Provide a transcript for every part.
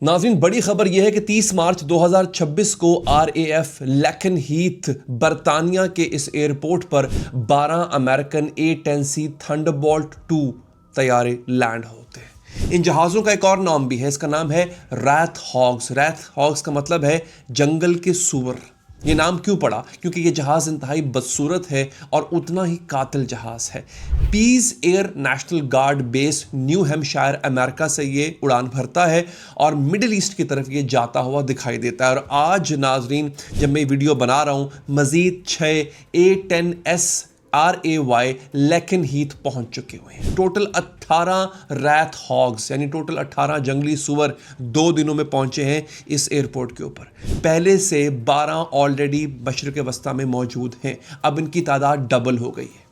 नाज़रीन, बड़ी खबर यह है कि 30 मार्च 2026 को RAF लैकनहीथ बरतानिया के इस एयरपोर्ट पर 12 अमेरिकन A-10C थंडरबोल्ट 2 तैयारे लैंड होते हैं। इन जहाज़ों का एक और नाम भी है, इसका नाम है रैथ हॉग्स। रैथ हॉग्स का मतलब है जंगल के सूअर। ये नाम क्यों पड़ा? क्योंकि ये जहाज़ इंतहाई बदसूरत है और उतना ही कातिल जहाज़ है। Pease Air National Guard Base New Hampshire America से ये उड़ान भरता है और मिडिल ईस्ट की तरफ ये जाता हुआ दिखाई देता है। और आज नाजरीन, जब मैं वीडियो बना रहा हूँ, मज़ीद 6 A-10S RAY लैकनहीथ पहुंच चुके हुए हैं। टोटल 18 रैथ हॉग्स यानी टोटल 18 जंगली सुअर 2 दिनों में पहुंचे हैं इस एयरपोर्ट के ऊपर। पहले से 12 ऑलरेडी मशरिक़ वस्ता में मौजूद हैं, अब इनकी तादाद डबल हो गई है।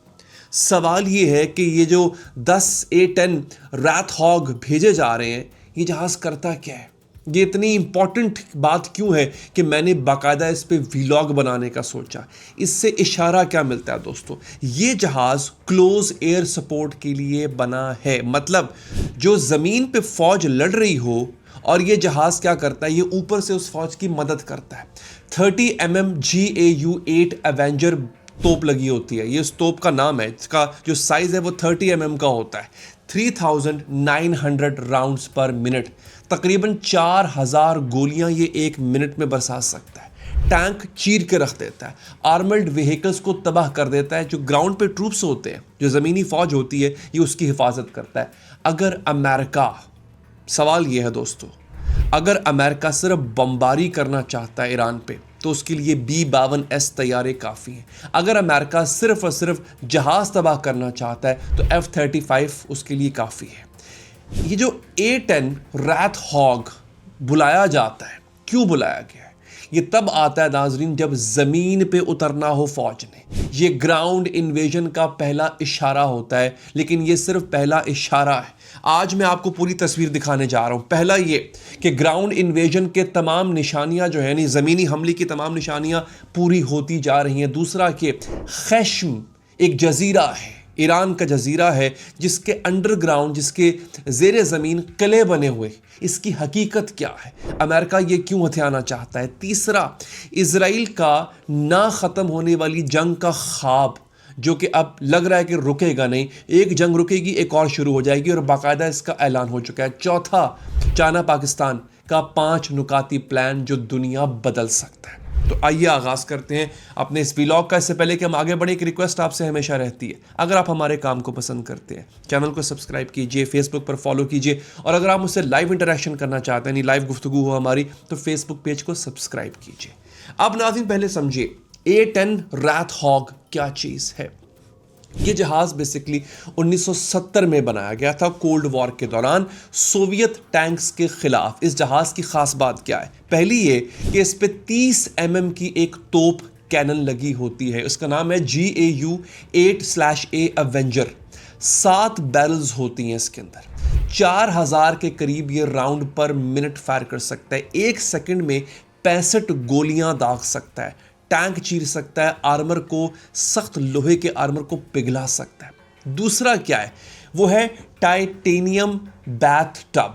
सवाल ये है कि ये जो 10 A-10 रैथ हॉग भेजे जा रहे हैं, ये जहाज़ करता क्या है? ये इतनी इंपॉर्टेंट बात क्यों है कि मैंने बाकायदा इस पे व्लॉग बनाने का सोचा? इससे इशारा क्या मिलता है दोस्तों? ये जहाज़ क्लोज एयर सपोर्ट के लिए बना है। मतलब जो ज़मीन पे फ़ौज लड़ रही हो और ये जहाज़ क्या करता है, ये ऊपर से उस फ़ौज की मदद करता है। 30 mm GAU-8 एवेंजर तोप लगी होती है। ये इस तोप का नाम है, इसका जो साइज़ है वो 30 mm का होता है। 3900 राउंड्स पर मिनट, तकरीबन 4000 गोलियां ये 1 मिनट में बरसा सकता है। टैंक चीर के रख देता है, आर्मर्ड व्हीकल्स को तबाह कर देता है। जो ग्राउंड पे ट्रूप्स होते हैं, जो ज़मीनी फ़ौज होती है, ये उसकी हिफाजत करता है। अगर अमेरिका, सवाल ये है दोस्तों, अगर अमेरिका सिर्फ बमबारी करना चाहता है ईरान पे, तो उसके लिए B-52S तैयारे काफ़ी हैं। अगर अमेरिका सिर्फ और सिर्फ जहाज़ तबाह करना चाहता है तो F-35 उसके लिए काफ़ी है। ये जो A-10 रैथ हॉग बुलाया जाता है, क्यों बुलाया गया है? ये तब आता है नाजरीन जब ज़मीन पे उतरना हो फ़ौज ने। ये ग्राउंड इन्वेजन का पहला इशारा होता है, लेकिन ये सिर्फ पहला इशारा है। आज मैं आपको पूरी तस्वीर दिखाने जा रहा हूँ। पहला ये कि ग्राउंड इन्वेजन के तमाम निशानियाँ जो है, यानी ज़मीनी हमले की तमाम निशानियाँ पूरी होती जा रही हैं। दूसरा कि ख़श्म एक जजीरा है, ईरान का जजीरा है, जिसके अंडरग्राउंड, जिसके ज़ेरे ज़मीन किले बने हुए। इसकी हकीकत क्या है? अमेरिका ये क्यों हथियाना चाहता है? तीसरा, इज़राइल का ना ख़त्म होने वाली जंग का ख्वाब, जो कि अब लग रहा है कि रुकेगा नहीं। एक जंग रुकेगी, एक और शुरू हो जाएगी और बाकायदा इसका ऐलान हो चुका है। चौथा, चाइना पाकिस्तान का 5 नुकाती प्लान जो दुनिया बदल सकता है। तो आइए आगाज़ करते हैं अपने इस व्लॉग का। इससे पहले कि हम आगे बढ़े, एक रिक्वेस्ट आपसे हमेशा रहती है, अगर आप हमारे काम को पसंद करते हैं, चैनल को सब्सक्राइब कीजिए, फेसबुक पर फॉलो कीजिए, और अगर आप मुझसे लाइव इंटरेक्शन करना चाहते हैं, यानी लाइव गुफ्तगू हो हमारी, तो फेसबुक पेज को सब्सक्राइब कीजिए। अब नाज़रीन, पहले समझिए A-10 रैथ हॉग क्या चीज़ है। ये जहाज़ बेसिकली 1970 में बनाया गया था, कोल्ड वॉर के दौरान सोवियत टैंक्स के खिलाफ। इस जहाज़ की ख़ास बात क्या है? पहली ये कि इस पे 30 mm की एक तोप कैनन लगी होती है। उसका नाम है GAU-8/A एवेंजर। 7 बैरल्स होती हैं इसके अंदर। 4000 के करीब ये राउंड पर मिनट फायर कर सकता है। 1 सेकंड में 65 गोलियां दाग सकता है, टैंक चीर सकता है, आर्मर को, सख्त लोहे के आर्मर को पिघला सकता है। दूसरा क्या है? वो है टाइटेनियम बैथ टब।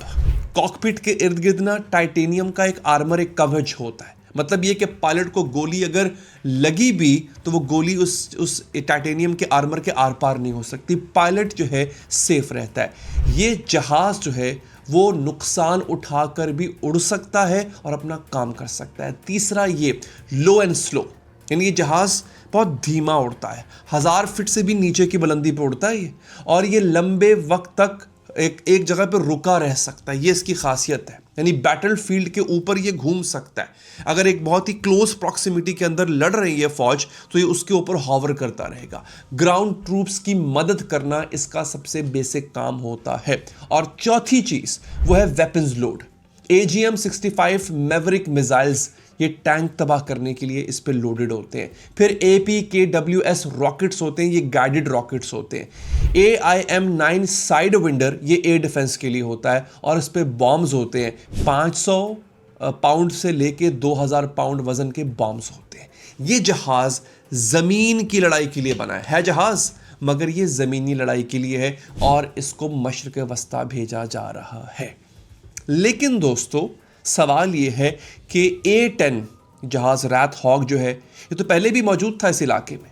कॉकपिट के इर्द गिर्द ना टाइटेनियम का एक आर्मर, एक कवच होता है। मतलब ये कि पायलट को गोली अगर लगी भी तो वो गोली उस टाइटेनियम के आर्मर के आर पार नहीं हो सकती। पायलट जो है सेफ रहता है। ये जहाज़ जो है वो नुकसान उठाकर भी उड़ सकता है और अपना काम कर सकता है। तीसरा, ये लो एंड स्लो, यानी ये जहाज़ बहुत धीमा उड़ता है, 1000 फीट से भी नीचे की बुलंदी पर उड़ता है ये, और ये लंबे वक्त तक एक जगह पर रुका रह सकता है। ये इसकी खासियत है, यानी बैटल फील्ड के ऊपर ये घूम सकता है। अगर एक बहुत ही क्लोज प्रॉक्सिमिटी के अंदर लड़ रही है फौज, तो ये उसके ऊपर हॉवर करता रहेगा। ग्राउंड ट्रूप्स की मदद करना इसका सबसे बेसिक काम होता है। और चौथी चीज वो है weapons load. AGM-65 Maverick missiles ये टैंक तबाह करने के लिए इस पे लोडेड होते हैं। फिर APKWS रॉकेट्स होते हैं, ये गाइडेड रॉकेट्स होते हैं। AIM-9 साइड विंडर ये एयर डिफेंस के लिए होता है, और इस पे बॉम्ब्स होते हैं। 500 पाउंड से लेके 2000 पाउंड वजन के बॉम्ब्स होते हैं। ये जहाज जमीन की लड़ाई के लिए बना है जहाज, मगर ये ज़मीनी लड़ाई के लिए है, और इसको मशरिक़ वस्ता भेजा जा रहा है। लेकिन दोस्तों सवाल ये है कि A-10 जहाज रैथ हॉक जो है ये तो पहले भी मौजूद था इस इलाके में,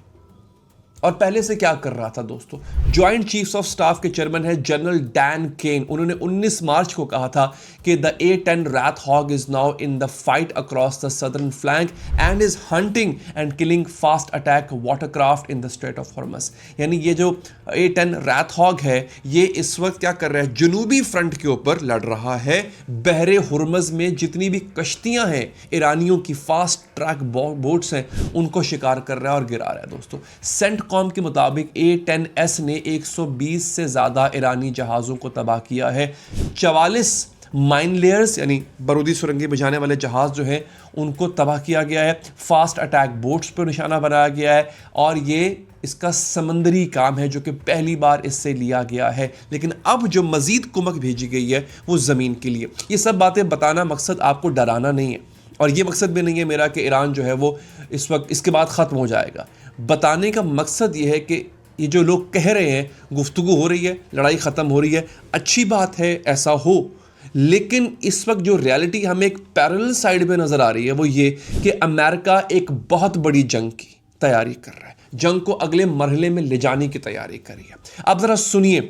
और पहले से क्या कर रहा था दोस्तों। ज्वाइंट चीफ्स ऑफ स्टाफ के चेयरमैन है जनरल डैन केन, उन्होंने 19 मार्च को कहा था कि the A-10 warthog is now in the fight across the southern flank and is hunting and killing fast attack watercraft in the Strait of Hormuz. यानी ये जो A-10 रैथ हॉग है ये इस वक्त क्या कर रहा है, जनूबी फ्रंट के ऊपर लड़ रहा है। बहरे हुर्मज में जितनी भी कश्तियां हैं ईरानियों की, फास्ट ट्रैक बोट्स हैं, उनको शिकार कर रहा है और गिरा रहा है दोस्तों। सेंटकॉम के मुताबिक A-10S ने 120 से ज़्यादा ईरानी जहाज़ों को तबाह किया है। 44 माइन लेयर्स यानी बारूदी सुरंगें बुझाने वाले जहाज़ जो हैं उनको तबाह किया गया है। फास्ट अटैक बोट्स पर निशाना बनाया गया है और ये इसका समंदरी काम है जो कि पहली बार इससे लिया गया है। लेकिन अब जो मज़ीद कुमक भेजी गई है वो ज़मीन के लिए। ये सब बातें बताना मकसद आपको डराना नहीं है, और ये मकसद भी नहीं है मेरा कि ईरान जो है वो इस वक्त इसके बाद ख़त्म हो जाएगा। बताने का मकसद ये है कि ये जो लोग कह रहे हैं गुफ्तगू हो रही है, लड़ाई ख़त्म हो रही है, अच्छी बात है ऐसा हो, लेकिन इस वक्त जो रियलिटी हमें एक पैरेलल साइड पे नज़र आ रही है वो ये कि अमेरिका एक बहुत बड़ी जंग की तैयारी कर रहा है, जंग को अगले मरहले में ले जाने की तैयारी कर रही है। आप ज़रा सुनिए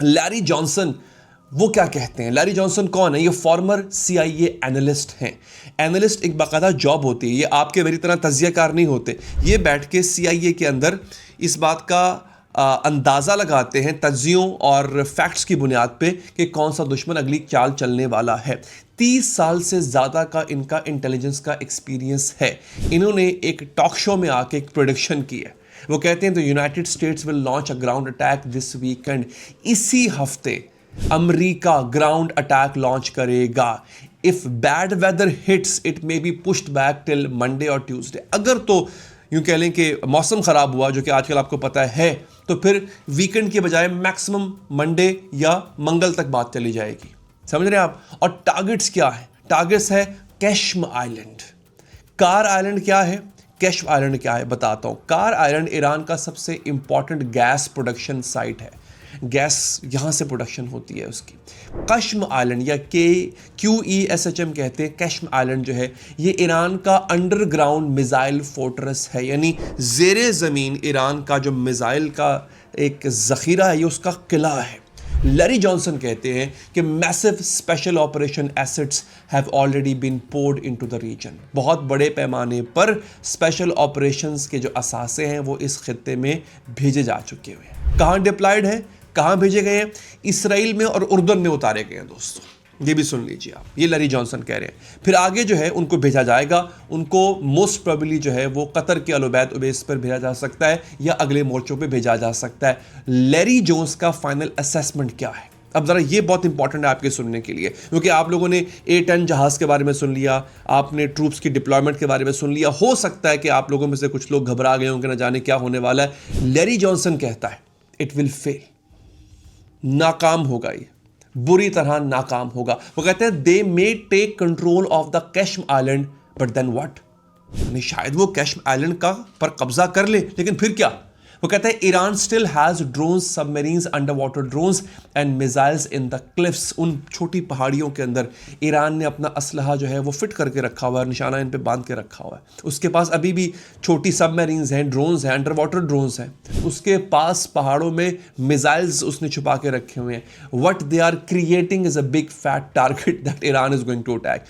लैरी जॉनसन वो क्या कहते हैं। लैरी जॉनसन कौन है? ये फॉर्मर CIA एनालिस्ट हैं। एनालिस्ट एक बाकायदा जॉब होती है, ये आपके मेरी तरह तज्जियाकार नहीं होते। ये बैठ के CIA के अंदर इस बात का अंदाज़ा लगाते हैं तज्जियों और फैक्ट्स की बुनियाद पे कि कौन सा दुश्मन अगली चाल चलने वाला है। 30 साल से ज़्यादा का इनका इंटेलिजेंस का एक्सपीरियंस है। इन्होंने एक टॉक शो में आके एक प्रेडिक्शन की है। वो कहते हैं the United States will launch a ground attack this weekend. इसी हफ्ते अमेरिका ग्राउंड अटैक लॉन्च करेगा। If bad weather hits it may be pushed back till Monday और ट्यूसडे। अगर तो यूं कह लें कि मौसम ख़राब हुआ, जो कि आजकल आपको पता है, तो फिर वीकेंड के बजाय मैक्सिमम मंडे या मंगल तक बात चली जाएगी। समझ रहे हैं आप? और टारगेट्स क्या है? टारगेट्स है कैश्म आइलैंड। कार आइलैंड क्या है, कैश्म आइलैंड क्या है, बताता हूँ। कार आइलैंड ईरान का सबसे इंपॉर्टेंट गैस प्रोडक्शन साइट है। गैस यहाँ से प्रोडक्शन होती है उसकी। कश्म आइलैंड या QESHM कहते हैं। कश्म आइलैंड जो है ये ईरान का अंडरग्राउंड मिसाइल फोर्ट्रेस है, यानी ज़ेरे ज़मीन ईरान का जो मिसाइल का एक ज़ख़ीरा है, ये उसका किला है। लैरी जॉनसन कहते हैं कि massive special operation assets have already been poured into the region. बहुत बड़े पैमाने पर स्पेशल ऑपरेशंस के जो असासे हैं वो इस खित्ते में भेजे जा चुके हुए हैं। कहाँ डिप्लॉयड है, कहाँ भेजे गए हैं? इसराइल में और उर्दन में उतारे गए हैं दोस्तों। ये भी सुन लीजिए आप, ये लैरी जॉनसन कह रहे हैं। फिर आगे जो है उनको भेजा जाएगा, उनको मोस्ट प्रोबेबली जो है वो कतर के अलुबैद उबैस पर भेजा जा सकता है या अगले मोर्चों पे भेजा जा सकता है। लैरी जोन्स का फाइनल असेसमेंट क्या है? अब ज़रा ये बहुत इंपॉर्टेंट है आपके सुनने के लिए, क्योंकि आप लोगों ने A-10 जहाज़ के बारे में सुन लिया, आपने ट्रूप्स की डिप्लॉयमेंट के बारे में सुन लिया। हो सकता है कि आप लोगों में से कुछ लोग घबरा गए होंगे, न जाने क्या होने वाला है। लैरी जॉनसन कहता है इट विल फेल, नाकाम होगा, ये बुरी तरह नाकाम होगा। वो कहते हैं they may take control of the Qeshm island but then what, यानी शायद वो कैश्म आइलैंड का पर कब्जा कर ले, लेकिन फिर क्या? वो कहता है Iran still has drones, submarines, under water drones and missiles in the cliffs. उन छोटी पहाड़ियों के अंदर ईरान ने अपना असलहा जो है वो फिट करके रखा हुआ है, निशाना इन पे बांध के रखा हुआ है। उसके पास अभी भी छोटी सबमरीन्स हैं, ड्रोन्स हैं, अंडर वाटर ड्रोन्स हैं। उसके पास पहाड़ों में मिसाइल्स उसने छुपा के रखे हुए हैं। What they are creating is a big fat target that Iran is going to attack.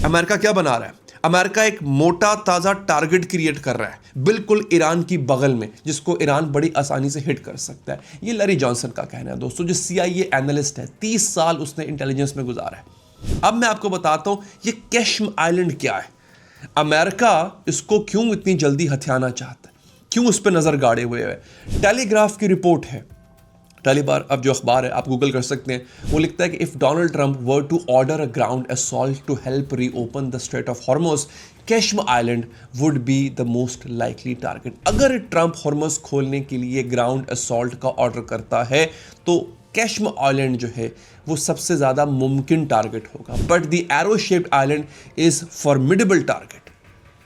America क्या बना रहा है? अमेरिका एक मोटा ताज़ा टारगेट क्रिएट कर रहा है बिल्कुल ईरान की बगल में, जिसको ईरान बड़ी आसानी से हिट कर सकता है। ये लैरी जॉनसन का कहना है दोस्तों, जो CIA एनालिस्ट है। 30 साल उसने इंटेलिजेंस में गुजारा है। अब मैं आपको बताता हूं ये कैश्म आइलैंड क्या है। अमेरिका इसको क्यों इतनी जल्दी हथियाना चाहता है, क्यों उस पर नज़र गाड़े हुए है? टेलीग्राफ की रिपोर्ट है, टेलीबार अब जो अखबार है आप गूगल कर सकते हैं, वो लिखता है कि if Donald Trump were to order a ground assault to help reopen the Strait of Hormuz, Qeshm island would be the most likely target. अगर ट्रंप हॉर्मुज खोलने के लिए ग्राउंड असॉल्ट का ऑर्डर करता है तो कैश्म आइलैंड जो है वो सबसे ज़्यादा मुमकिन टारगेट होगा। But the arrow shaped island is formidable target,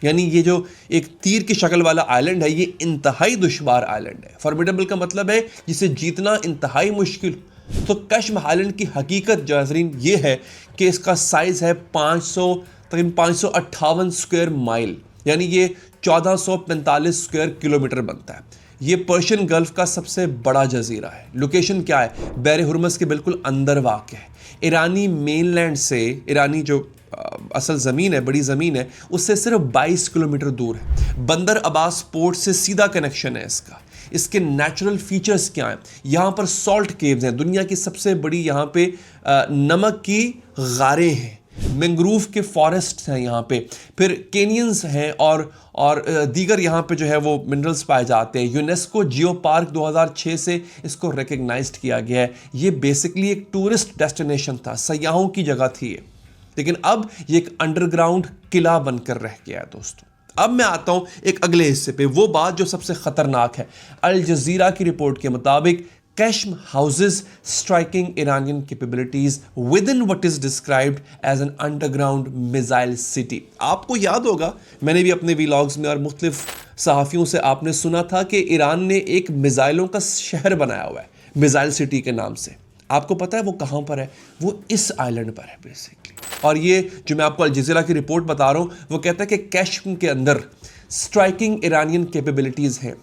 यानी ये जो एक तीर की शक्ल वाला आइलैंड है ये इंतहाई दुश्वार आइलैंड है। फॉर्मिडेबल का मतलब है जिसे जीतना इंतहाई मुश्किल। तो कश्म आइलैंड की हकीकत नाज़रीन ये है कि इसका साइज़ है 558 स्क्वायर माइल, यानी ये 1445 स्क्वायर किलोमीटर बनता है। ये पर्शियन गल्फ का सबसे बड़ा जजीरा है। लोकेशन क्या है? बहर हुर्मुज़ के बिल्कुल अंदर वाक़ है। ईरानी मेनलैंड से, ईरानी जो असल ज़मीन है, बड़ी ज़मीन है, उससे सिर्फ 22 किलोमीटर दूर है। बंदर अब्बास पोर्ट से सीधा कनेक्शन है इसका। इसके नेचुरल फीचर्स क्या हैं? यहाँ पर सॉल्ट केव्स हैं, दुनिया की सबसे बड़ी यहाँ पे नमक की गारें हैं, मैंग्रोव के फॉरेस्ट हैं यहाँ पे, फिर कैनियंस हैं और दीगर यहाँ पे जो है वो मिनरल्स पाए जाते हैं। यूनेस्को जियो पार्क 2006 से इसको रिकग्नाइज्ड किया गया है। ये बेसिकली एक टूरिस्ट डेस्टिनेशन था, सयाहों की जगह थी ये, लेकिन अब ये एक अंडरग्राउंड किला बनकर रह गया है दोस्तों। अब मैं आता हूं एक अगले हिस्से पे, वो बात जो सबसे खतरनाक है। अल जजीरा की रिपोर्ट के मुताबिक Qeshm houses striking Iranian capabilities within what is described as an underground missile city. आपको याद होगा, मैंने भी अपने व्लॉग्स में और मुख्तलिफ सहाफ़ियों से आपने सुना था कि ईरान ने एक मिसाइलों का शहर बनाया हुआ है मिसाइल सिटी के नाम से। आपको पता है वो कहाँ पर है? वो इस आइलैंड पर है बेसिकली। और ये जो मैं आपको अल जज़ीरा की रिपोर्ट बता रहा हूँ, वो कहता है कि कश्म के अंदर स्ट्राइकिंग ईरानियन कैपेबिलिटीज़ हैं।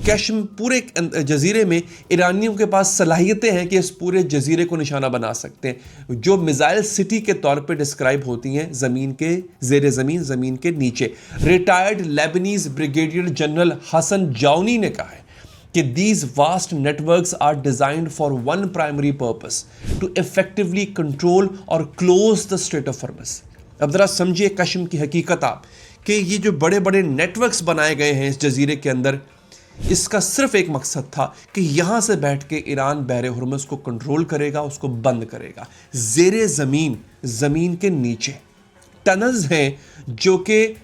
कश्म पूरे जजीरे में ईरानियों के पास सलाहियतें हैं कि इस पूरे जजीरे को निशाना बना सकते हैं, जो मिसाइल सिटी के तौर पे डिस्क्राइब होती हैं ज़मीन के ज़ेरे ज़मीन, ज़मीन के नीचे। Retired Lebanese brigadier general Hassan Jouni ने कहा है कि these vast networks are designed for one primary purpose, to effectively control or close the Strait of Hormuz। अब ज़रा समझिए कश्म की हकीकत आप, कि ये जो बड़े बड़े नेटवर्क्स बनाए गए हैं इस जजीरे के अंदर, इसका सिर्फ एक मकसद था कि यहाँ से बैठ के ईरान बहर हुर्मुज़ को कंट्रोल करेगा, उसको बंद करेगा। ज़ेरे ज़मीन, ज़मीन के नीचे टनल्स हैं जो कि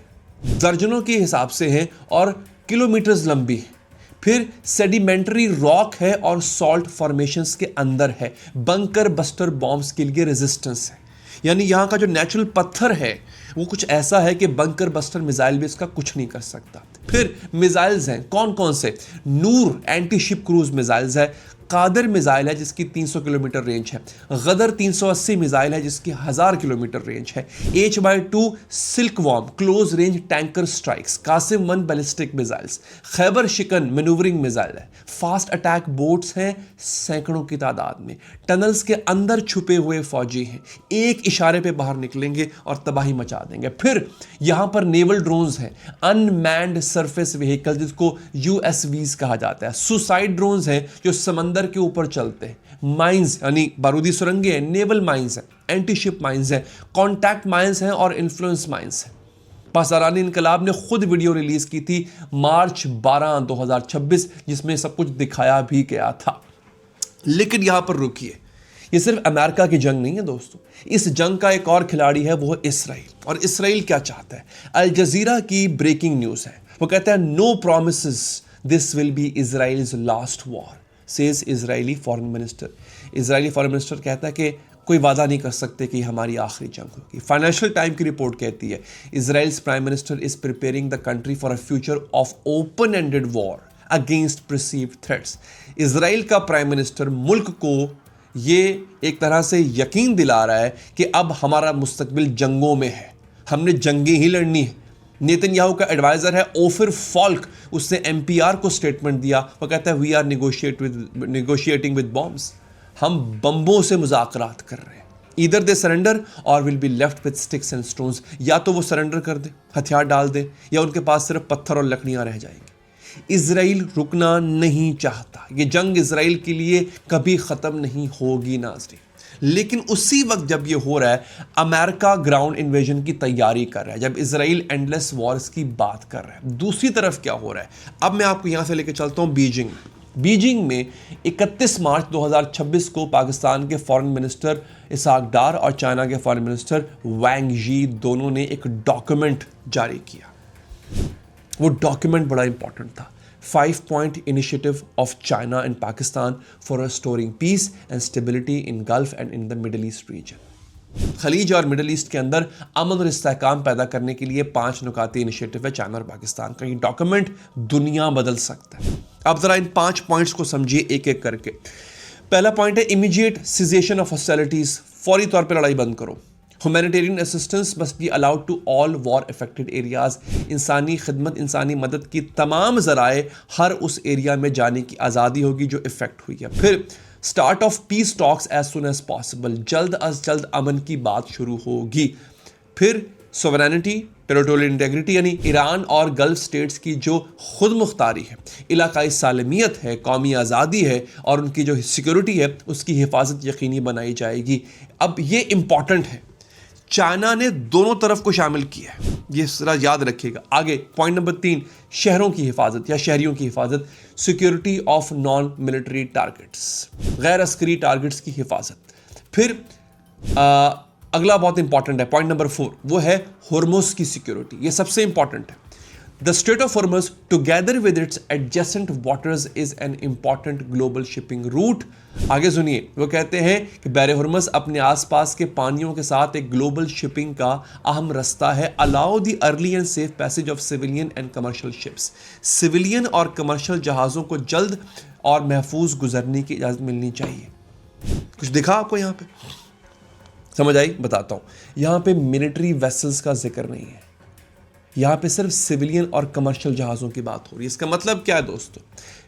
दर्जनों के हिसाब से हैं और किलोमीटर्स लंबी हैं। फिर सेडिमेंट्री रॉक है और सॉल्ट फॉर्मेशंस के अंदर है। बंकर बस्टर बॉम्ब्स के लिए रेजिस्टेंस है, यानी यहाँ का जो नेचुरल पत्थर है वो कुछ ऐसा है कि बंकर बस्टर मिसाइल भी इसका कुछ नहीं कर सकता। फिर मिसाइल्स हैं, कौन कौन से? नूर एंटी शिप क्रूज मिसाइल्स है, कादर मिसाइल है जिसकी 300 किलोमीटर रेंज है, गदर 380 मिसाइल है जिसकी 1000 किलोमीटर रेंज है, H/2 silk worm close range tanker strikes, Qasim 1 ballistic missiles, Kheibar Shekan manoeuvring missile है, फास्ट अटैक बोट्स हैं सैकड़ों की तादाद में। टनल्स के अंदर छुपे हुए फौजी हैं, एक इशारे पे बाहर निकलेंगे और तबाही मचा देंगे। फिर यहाँ पर नेवल ड्रोन्स हैं, अनमैन्ड सरफेस व्हीकल जिसको USVs कहा जाता है, सुसाइड ड्रोन्स हैं जो समंदर के ऊपर चलते हैं, माइंस यानी बारूदी सुरंगें हैं, नेवल माइंस हैं, एंटी शिप माइंस हैं, कॉन्टैक्ट माइंस हैं और इन्फ्लुएंस माइंस हैं। पाकिस्तानी इनकलाब ने खुद वीडियो रिलीज की थी मार्च 12, 2026, जिसमें सब कुछ दिखाया भी गया था। लेकिन यहां पर रुकिए, ये सिर्फ अमेरिका की जंग नहीं है दोस्तों, इस जंग का एक और खिलाड़ी है, वो है इसराइल। और इसराइल क्या चाहता है? अल जजीरा की ब्रेकिंग न्यूज़ है, वो कहता है no promises this will be Israel's last war, says Israeli foreign minister. Israeli foreign minister कहता है कि कोई वादा नहीं कर सकते कि हमारी आखिरी जंग होगी। फाइनेंशियल टाइम की रिपोर्ट कहती है Israel's prime minister is preparing the country for a future of open ended war against perceived threats. Israel का प्राइम मिनिस्टर मुल्क को ये एक तरह से यकीन दिला रहा है कि अब हमारा मुस्तकबिल जंगों में है, हमने जंगें ही लड़नी है। नेतन्याहू का एडवाइजर है ओफिर फॉल्क, उसने NPR को स्टेटमेंट दिया, वो कहता है we are negotiating with bombs, हम बम्बों से मुज़ाकरात कर रहे हैं। ईदर दे सरेंडर और will be left with sticks and stones, या तो वो सरेंडर कर दे, हथियार डाल दे, या उनके पास सिर्फ पत्थर और लकड़ियां रह जाएंगी। इजराइल रुकना नहीं चाहता, ये जंग इजराइल के लिए कभी ख़त्म नहीं होगी नाज़रीन। लेकिन उसी वक्त जब ये हो रहा है, अमेरिका ग्राउंड इन्वेजन की तैयारी कर रहा है, जब इजराइल एंडलेस वॉर्स की बात कर रहा है। दूसरी तरफ क्या हो रहा है, अब मैं आपको यहाँ से लेकर चलता हूँ बीजिंग। बीजिंग में 31 मार्च 2026 को पाकिस्तान के फॉरेन मिनिस्टर इसहाक डार और चाइना के फॉरेन मिनिस्टर वांग यी दोनों ने एक डॉक्यूमेंट जारी किया। वो डॉक्यूमेंट बड़ा इंपॉर्टेंट था, 5-point initiative of China and Pakistan for restoring peace and stability in Gulf and in the Middle East region। खलीज और मिडल ईस्ट के अंदर अमन और इस्तेहकाम पैदा करने के लिए 5 नुकाती इनिशिएटिव है चाइना और पाकिस्तान का। ये डॉक्यूमेंट दुनिया बदल सकता है। अब जरा इन 5 पॉइंट्स को समझिए एक एक करके। पहला पॉइंट है इमीडिएट सीजेशन ऑफ हॉस्टिलिटीज, फौरी तौर पर लड़ाई बंद करो। Humanitarian assistance must be allowed to all war affected areas, इंसानी खिदमत, इंसानी मदद की तमाम जराए हर उस एरिया में जाने की आज़ादी होगी जो इफेक्ट हुई है। फिर start of peace talks as soon as possible, जल्द अज जल्द अमन की बात शुरू होगी। फिर सोवरेनिटी, टेरिटोरियल इंटेग्रिटी, यानी ईरान और गल्फ स्टेट्स की जो खुद मुख्तारी है, इलाकाई सालमियत है, कौमी आज़ादी है और उनकी जो सिक्योरिटी है उसकी हिफाजत यकीनी बनाई जाएगी। अब ये इंपॉर्टेंट है, चाइना ने दोनों तरफ को शामिल किया है, ये जरा याद रखिएगा। आगे पॉइंट नंबर 3, शहरों की हिफाजत या शहरियों की हिफाजत, security of non military targets, गैर अस्करी टारगेट्स की हिफाजत। फिर अगला बहुत इंपॉर्टेंट है पॉइंट नंबर 4, वो है हॉर्मुज़ की सिक्योरिटी, ये सबसे इंपॉर्टेंट है। The Strait of Hormuz together with its adjacent waters is an important global shipping root. आगे सुनिए, वो कहते हैं कि बहर हॉर्मुज़ अपने आसपास के पानियों के साथ एक ग्लोबल शिपिंग का अहम रास्ता है। Allow the early and safe passage of civilian and commercial ships, civilian और कमर्शियल जहाज़ों को जल्द और महफूज गुजरने की इजाज़त मिलनी चाहिए। कुछ दिखा आपको यहाँ पे, समझ आई? बताता हूं। यहां पे मिलिट्री वेसल्स का जिक्र नहीं है, यहां पे सिर्फ सिविलियन और कमर्शियल जहाज़ों की बात हो रही है। इसका मतलब क्या है दोस्तों?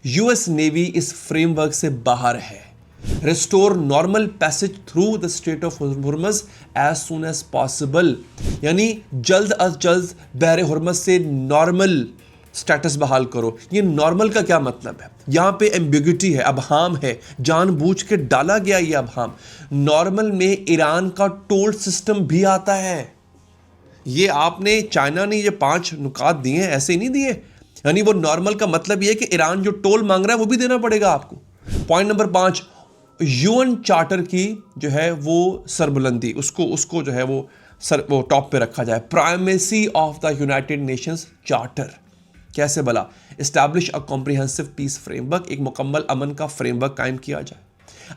यूएस नेवी इस फ्रेमवर्क से बाहर है। Restore normal passage through the Strait of Hormuz as soon as possible, यानी जल्द अज जल्द बहर हॉर्मुज़ से नॉर्मल स्टेटस बहाल करो। ये नॉर्मल का क्या मतलब है? यहां पे एम्बिग्युइटी है, अबहाम है, जानबूझ के डाला गया ये अबहाम। नॉर्मल में ईरान का टोल सिस्टम भी आता है। ये आपने, चाइना ने ये 5 नुकात दिए हैं, ऐसे ही नहीं दिए। यानी वो नॉर्मल का मतलब ये है कि ईरान जो टोल मांग रहा है वो भी देना पड़ेगा आपको। पॉइंट नंबर 5, यूएन चार्टर की जो है वो सरबुलंदी, उसको जो है वो टॉप पे रखा जाए। Primacy of the United Nations charter, कैसे भला? Establish a comprehensive peace framework, एक मुकम्मल अमन का फ्रेमवर्क कायम किया जाए।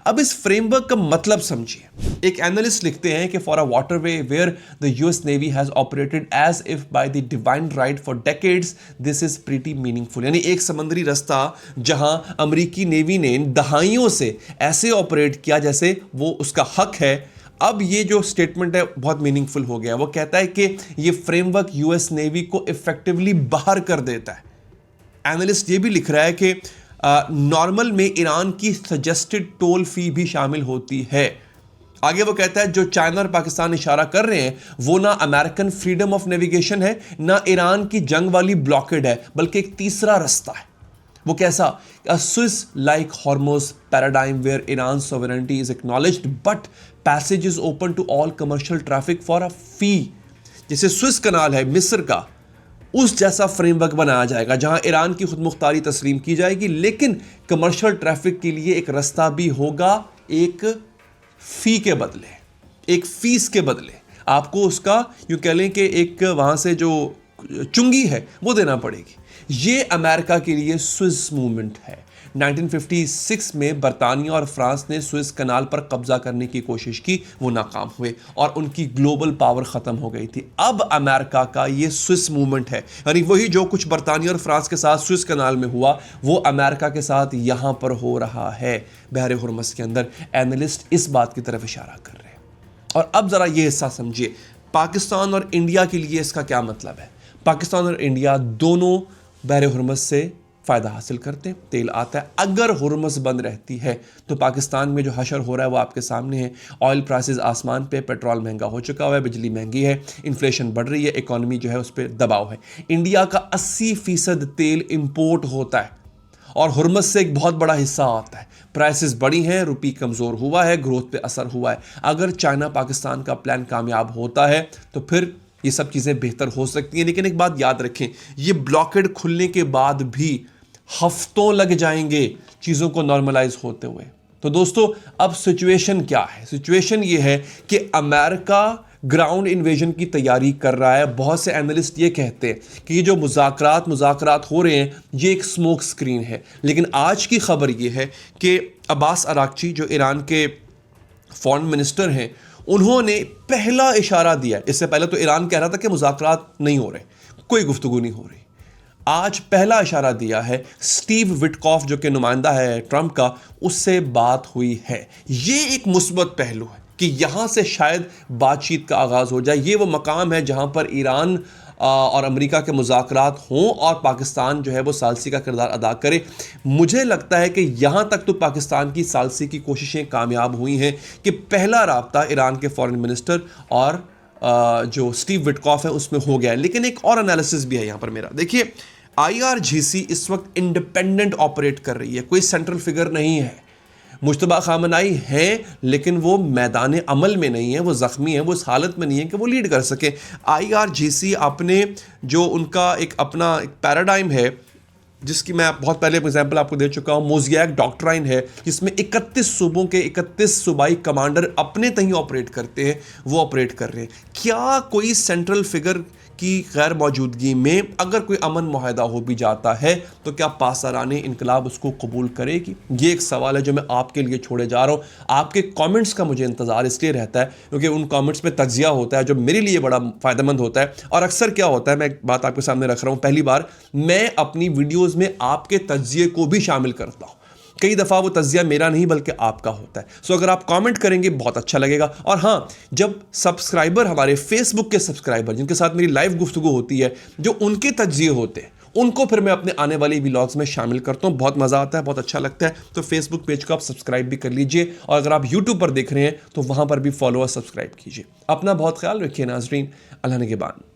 अब इस फ्रेमवर्क का मतलब समझिए। एक एनालिस्ट लिखते हैं कि for a waterway where the US navy has operated as if by the divine right for decades, this is pretty meaningful. यानी एक समंदरी रास्ता जहां अमेरिकी नेवी ने दहाइयों से ऐसे ऑपरेट किया जैसे वो उसका हक है। अब ये जो स्टेटमेंट है बहुत मीनिंगफुल हो गया। वो कहता है कि ये फ्रेमवर्क यूएस नेवी को इफेक्टिवली बाहर कर देता है। एनालिस्ट ये भी लिख रहा है कि नॉर्मल में ईरान की सजेस्टेड टोल फी भी शामिल होती है। आगे वो कहता है जो चाइना और पाकिस्तान इशारा कर रहे हैं वो ना अमेरिकन फ्रीडम ऑफ नेविगेशन है, ना ईरान की जंग वाली ब्लॉकेड है, बल्कि एक तीसरा रास्ता है। वो कैसा? A Swiss like Hormuz paradigm where Iran's sovereignty is acknowledged but passage is open to all commercial traffic for a fee। जैसे स्विस कनाल है मिस्र का, उस जैसा फ्रेमवर्क बनाया जाएगा जहां ईरान की खुद मुख्तारी तस्लीम की जाएगी, लेकिन कमर्शियल ट्रैफिक के लिए एक रास्ता भी होगा, एक फी के बदले, एक फीस के बदले आपको उसका यूं कह लें कि एक वहां से जो चुंगी है वो देना पड़ेगी। ये अमेरिका के लिए स्विस मूवमेंट है। 1956 में बरतानिया और फ्रांस ने स्विस कनाल पर कब्जा करने की कोशिश की, वो नाकाम हुए और उनकी ग्लोबल पावर खत्म हो गई थी। अब अमेरिका का ये स्विस मूवमेंट है, यानी वही जो कुछ बरतानिया और फ्रांस के साथ स्विस कनाल में हुआ वो अमेरिका के साथ यहां पर हो रहा है बहर हॉर्मुज़ के अंदर। एनालिस्ट इस बात की तरफ इशारा कर रहे हैं। और अब जरा ये हिस्सा समझिए, पाकिस्तान और इंडिया के लिए इसका क्या मतलब है। पाकिस्तान और इंडिया दोनों बहर हॉर्मुज़ से फ़ायदा हासिल करते हैं, तेल आता है। अगर हॉर्मुज़ बंद रहती है तो पाकिस्तान में जो हशर हो रहा है वो आपके सामने है। ऑयल प्राइसेस आसमान पे, पेट्रोल महंगा हो चुका हुआ है, बिजली महंगी है, इन्फ्लेशन बढ़ रही है, इकॉनमी जो है उस पर दबाव है। इंडिया का 80% तेल इंपोर्ट होता है और हॉर्मुज़ से एक बहुत बड़ा हिस्सा आता है। प्राइसेस बढ़ी हैं, रुपी कमज़ोर हुआ है, ग्रोथ पे असर हुआ है। अगर चाइना पाकिस्तान का प्लान कामयाब होता है तो फिर ये सब चीज़ें बेहतर हो सकती हैं। लेकिन एक बात याद रखें, ये ब्लॉकेड खुलने के बाद भी हफ्तों लग जाएंगे चीज़ों को नॉर्मलाइज होते हुए। तो दोस्तों अब सिचुएशन क्या है? सिचुएशन ये है कि अमेरिका ग्राउंड इन्वेजन की तैयारी कर रहा है। बहुत से एनालिस्ट ये कहते हैं कि ये जो मुज़ाकरात हो रहे हैं ये एक स्मोक स्क्रीन है। लेकिन आज की खबर ये है कि अब्बास अराक्ची जो ईरान के फॉरेन मिनिस्टर हैं, उन्होंने पहला इशारा दिया। इससे पहले तो ईरान कह रहा था कि मुज़ाकरात नहीं हो रहे, कोई गुफ्तगू नहीं हो रही। आज पहला इशारा दिया है, स्टीव विटकॉफ जो कि नुमाइंदा है ट्रंप का, उससे बात हुई है। ये एक मुस्बत पहलू है कि यहां से शायद बातचीत का आगाज हो जाए। ये वो मकाम है जहां पर ईरान और अमेरिका के मुज़ाकरात हों और पाकिस्तान जो है वो सालसी का किरदार अदा करे। मुझे लगता है कि यहाँ तक तो पाकिस्तान की सालसी की कोशिशें कामयाब हुई हैं कि पहला राब्ता ईरान के फॉरेन मिनिस्टर और जो स्टीव विटकॉफ है उसमें हो गया है। लेकिन एक और एनालिसिस भी है यहाँ पर मेरा। देखिए, IRGC इस वक्त इंडिपेंडेंट ऑपरेट कर रही है, कोई सेंट्रल फिगर नहीं है। मुश्तबा खामनाई हैं लेकिन वो मैदान अमल में नहीं है, वो ज़ख्मी है, वो इस हालत में नहीं है कि वो लीड कर सके। IRGC अपने जो उनका एक अपना एक पैराडाइम है, जिसकी मैं बहुत पहले एग्जाम्पल आपको दे चुका हूँ, मोज़ियाक डॉक्ट्राइन है, जिसमें 31 सूबों के 31 सूबाई कमांडर अपने तहीं ऑपरेट करते हैं, वो ऑपरेट कर रहे हैं। क्या कोई सेंट्रल फिगर की गैर मौजूदगी में अगर कोई अमन मुआहदा हो भी जाता है तो क्या पासराने इनकलाब उसको कबूल करेगी? ये एक सवाल है जो मैं आपके लिए छोड़े जा रहा हूँ। आपके कमेंट्स का मुझे इंतज़ार इसलिए रहता है क्योंकि उन कमेंट्स में तज्जिया होता है जो मेरे लिए बड़ा फ़ायदेमंद होता है। और अक्सर क्या होता है, मैं एक बात आपके सामने रख रहा हूँ, पहली बार मैं अपनी वीडियोज़ में आपके तज्जिए को भी शामिल करता हूँ। कई दफ़ा वो तज्जिया मेरा नहीं बल्कि आपका होता है। सो अगर आप कमेंट करेंगे बहुत अच्छा लगेगा। और हाँ, जब सब्सक्राइबर, हमारे फेसबुक के सब्सक्राइबर जिनके साथ मेरी लाइव गुफ्तगू होती है, जो उनके तज्जिए होते हैं, उनको फिर मैं अपने आने वाले व्लॉग्स में शामिल करता हूँ। बहुत मज़ा आता है, बहुत अच्छा लगता है। तो फेसबुक पेज को आप सब्सक्राइब भी कर लीजिए और अगर आप यूट्यूब पर देख रहे हैं तो वहाँ पर भी फॉलो और सब्सक्राइब कीजिए। अपना बहुत ख्याल रखिए नाजरीन। अल्लाह निगहबान।